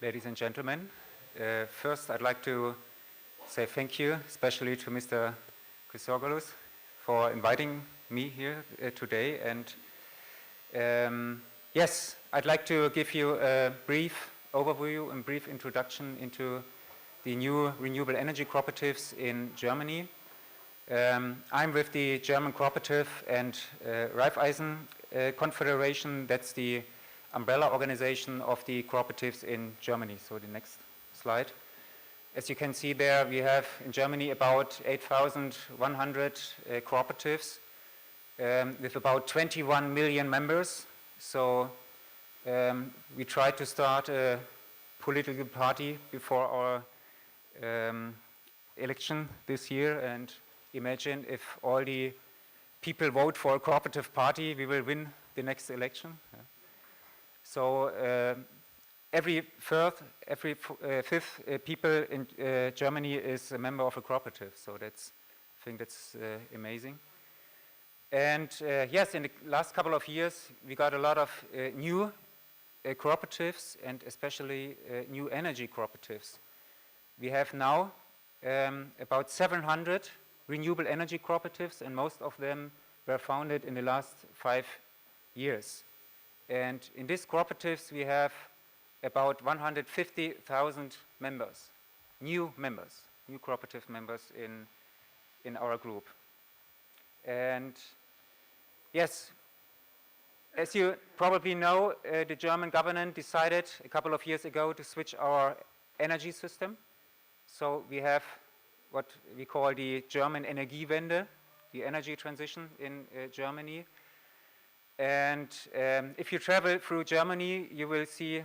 ladies and gentlemen. First, I'd like to say thank you, especially to Mr. Chrysogolos, for inviting me here today. And yes, I'd like to give you a brief overview and brief introduction into the new renewable energy cooperatives in Germany. I'm with the German Cooperative and Raiffeisen Confederation. That's the umbrella organization of the cooperatives in Germany. So the next slide. As you can see there, we have in Germany about 8,100 cooperatives with about 21 million members. So we tried to start a political party before our election this year, and imagine if all the people vote for a cooperative party, we will win the next election. Yeah. So every fifth people in Germany is a member of a cooperative. So that's, I think that's amazing. And yes, in the last couple of years, we got a lot of new cooperatives, and especially new energy cooperatives. We have now about 700 renewable energy cooperatives, and most of them were founded in the last 5 years. And in these cooperatives, we have about 150,000 members, new cooperative members in our group. And yes, as you probably know, the German government decided a couple of years ago to switch our energy system. So we have what we call the German Energiewende, the energy transition in Germany. And if you travel through Germany, you will see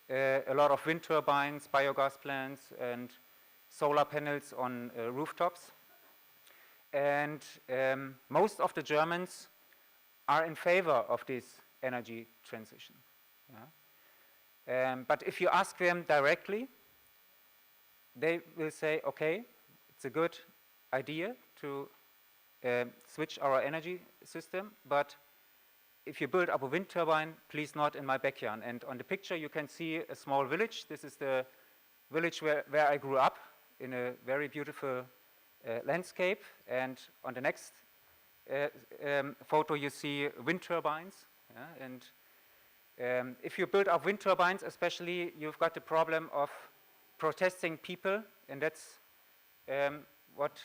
a lot of wind turbines, biogas plants, and solar panels on rooftops. And most of the Germans are in favor of this energy transition. Yeah? But if you ask them directly, they will say, okay, it's a good idea to switch our energy system, but if you build up a wind turbine, please not in my backyard. And on the picture you can see a small village. This is the village where I grew up, in a very beautiful landscape. And on the next photo you see wind turbines. Yeah? And if you build up wind turbines, especially, you've got the problem of protesting people, and that's what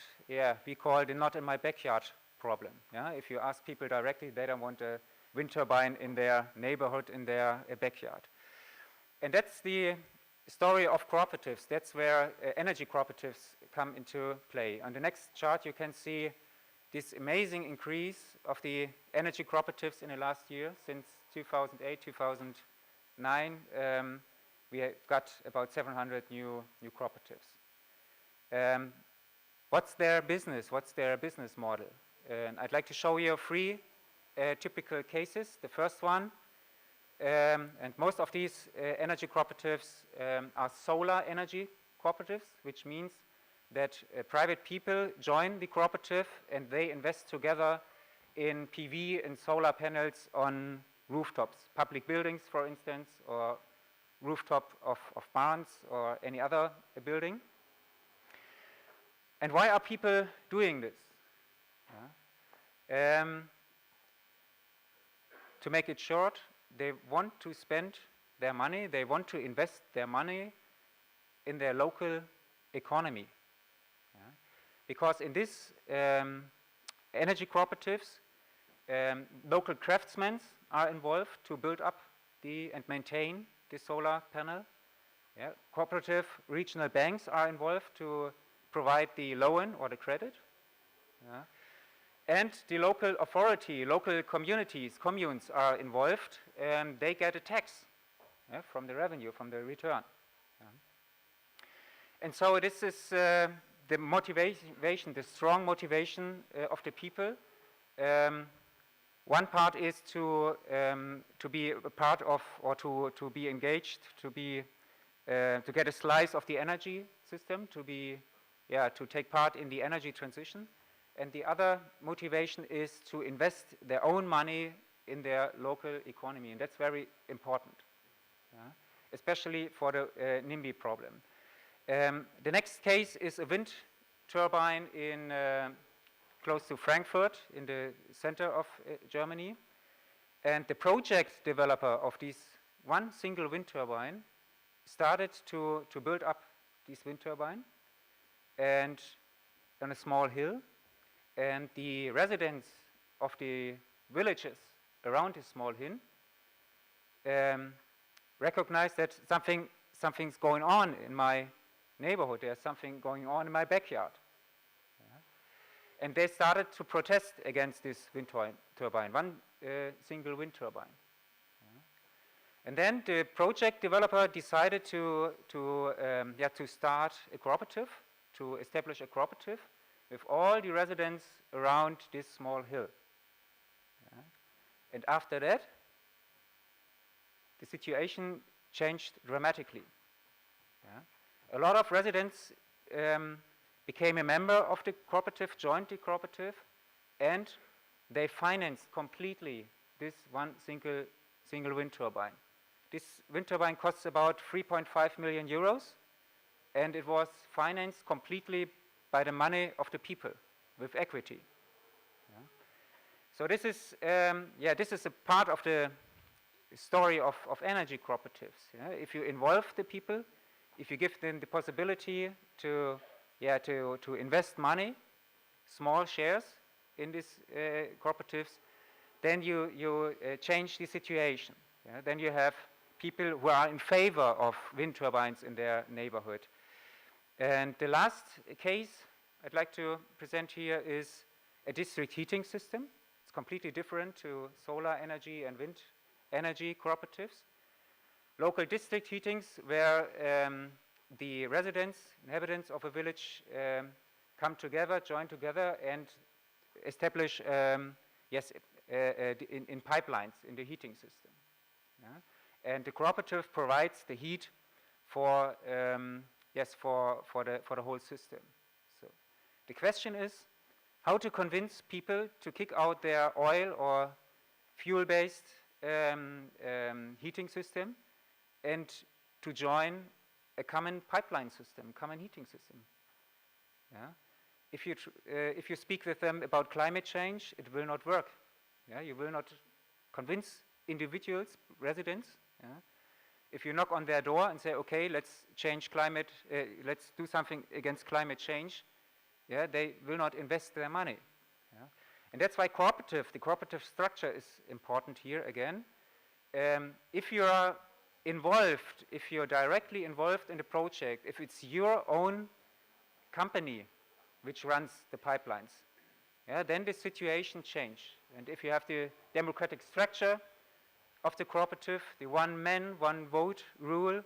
we call the not in my backyard problem. Yeah? If you ask people directly, they don't want a wind turbine in their neighborhood, in their backyard. And that's the story of cooperatives. That's where energy cooperatives come into play. On the next chart you can see this amazing increase of the energy cooperatives in the last year. Since 2008, 2009, we have got about 700 new cooperatives. What's their business? What's their business model? I'd like to show you 3 typical cases. The first one, and most of these energy cooperatives are solar energy cooperatives, which means that private people join the cooperative and they invest together in PV and solar panels on rooftops, public buildings, for instance, or rooftop of barns or any other building. And why are people doing this? To make it short, they want to spend their money, they want to invest their money in their local economy. Yeah? Because in these energy cooperatives, local craftsmen are involved to build up and maintain the solar panel. Yeah? Cooperative regional banks are involved to provide the loan or the credit. Yeah? And the local authority, local communes are involved, and they get a tax from the revenue, from the return. Yeah. And so this is the motivation, the strong motivation of the people. One part is to be a part of, or to be engaged, to get a slice of the energy system, to take part in the energy transition. And the other motivation is to invest their own money in their local economy, and that's very important. Yeah? especially for the NIMBY problem. The next case is a wind turbine in close to Frankfurt, in the center of Germany. And the project developer of this one single wind turbine started to build up this wind turbine and on a small hill. And the residents of the villages around this small hill recognized that something's going on in my neighborhood. There's something going on in my backyard. And they started to protest against this wind turbine, one single wind turbine. And then the project developer decided to start a cooperative, to establish a cooperative with all the residents around this small hill. And after that, the situation changed dramatically. A lot of residents became a member of the cooperative, joined the cooperative, and they financed completely this one single wind turbine. This wind turbine costs about 3.5 million euros, and it was financed completely by the money of the people with equity. So this is a part of the story of energy cooperatives. If you involve the people, if you give them the possibility to invest money, small shares in these cooperatives, then you change the situation. Then you have people who are in favor of wind turbines in their neighborhood. And the last case I'd like to present here is a district heating system. It's completely different to solar energy and wind energy cooperatives. Local district heatings where the residents, inhabitants of a village come together, join together and establish in pipelines in the heating system. And the cooperative provides the heat for the whole system. So the question is how to convince people to kick out their oil or fuel-based heating system and to join a common pipeline system, common heating system. If you speak with them about climate change, it will not work. You will not convince individuals, residents. If you knock on their door and say, okay, let's change climate, let's do something against climate change, they will not invest their money. And that's why the cooperative structure is important here again. If you are involved, if you're directly involved in the project, if it's your own company which runs the pipelines, then the situation changes. And if you have the democratic structure of the cooperative, the one man, one vote rule,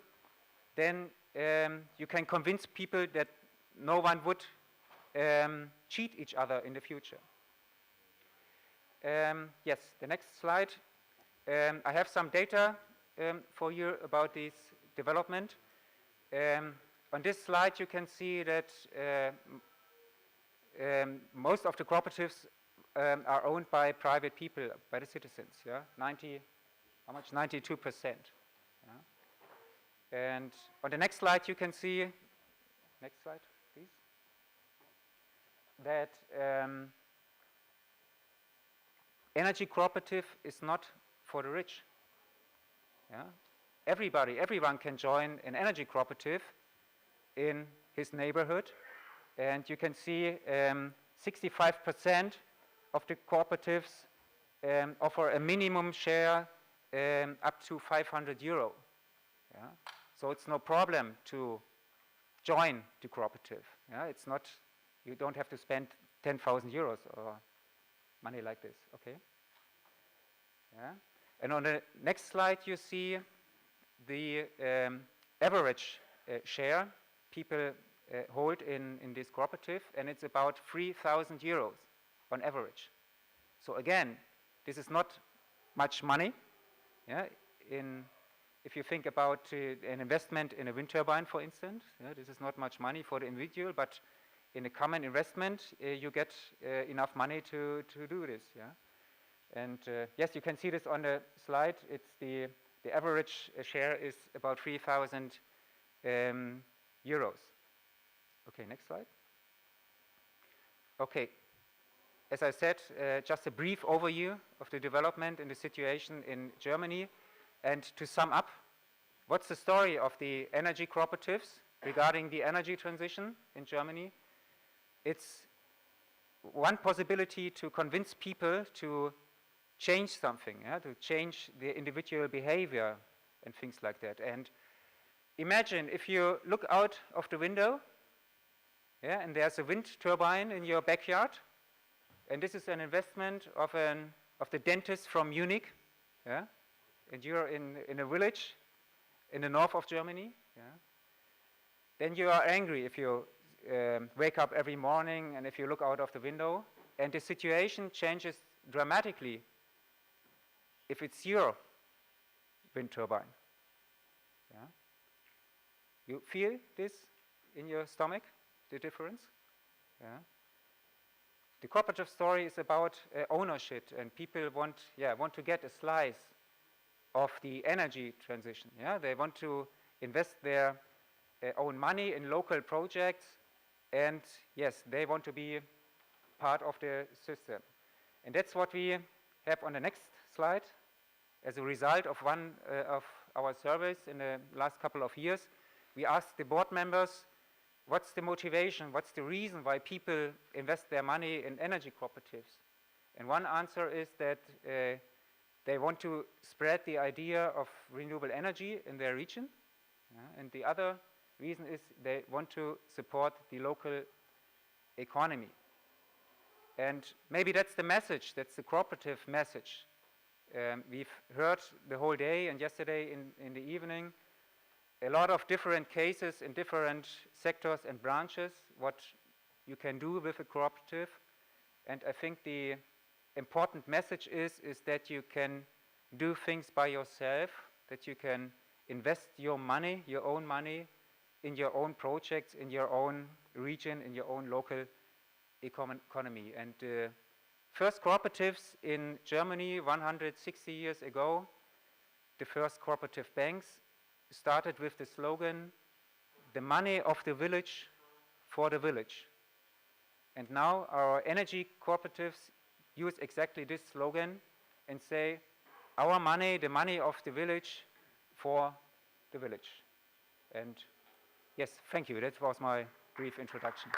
then you can convince people that no one would cheat each other in the future. Yes, the next slide. I have some data for you about this development. On this slide you can see that most of the cooperatives are owned by private people, by the citizens. 92%. And on the next slide you can see, next slide please, that energy cooperative is not for the rich. Everyone can join an energy cooperative in his neighborhood, and you can see 65% of the cooperatives offer a minimum share up to 500 euro. So it's no problem to join the cooperative. It's not, you don't have to spend 10,000 euros or money like this. Okay. And on the next slide you see the average share people hold in this cooperative, and it's about 3,000 euros on average. So again, this is not much money. If you think about an investment in a wind turbine, for instance, this is not much money for the individual, but in a common investment, you get enough money to do this. And yes, you can see this on the slide. It's the the average share is about 3,000 euros. Okay, next slide. Okay, as I said, just a brief overview of the development and the situation in Germany. And to sum up, what's the story of the energy cooperatives regarding the energy transition in Germany? It's one possibility to convince people to change something, to change their individual behavior and things like that. And imagine if you look out of the window, and there's a wind turbine in your backyard, and this is an investment of the dentist from Munich, and you're in a village in the north of Germany, then you are angry if you wake up every morning and if you look out of the window, and the situation changes dramatically if it's your wind turbine. You feel this in your stomach, the difference? The cooperative story is about ownership, and people want to get a slice of the energy transition. They want to invest their own money in local projects, and yes, they want to be part of the system. And that's what we have on the next slide. As a result of one of our surveys in the last couple of years, we asked the board members, what's the motivation, what's the reason why people invest their money in energy cooperatives? And one answer is that they want to spread the idea of renewable energy in their region. And the other reason is they want to support the local economy. And maybe that's the message, that's the cooperative message. We've heard the whole day and yesterday in the evening a lot of different cases in different sectors and branches, what you can do with a cooperative. And I think the important message is that you can do things by yourself, that you can invest your money, your own money, in your own projects, in your own region, in your own local economy. And first cooperatives in Germany 160 years ago, the first cooperative banks, started with the slogan, the money of the village for the village. And now our energy cooperatives use exactly this slogan and say, our money, the money of the village for the village. And yes, thank you. That was my brief introduction.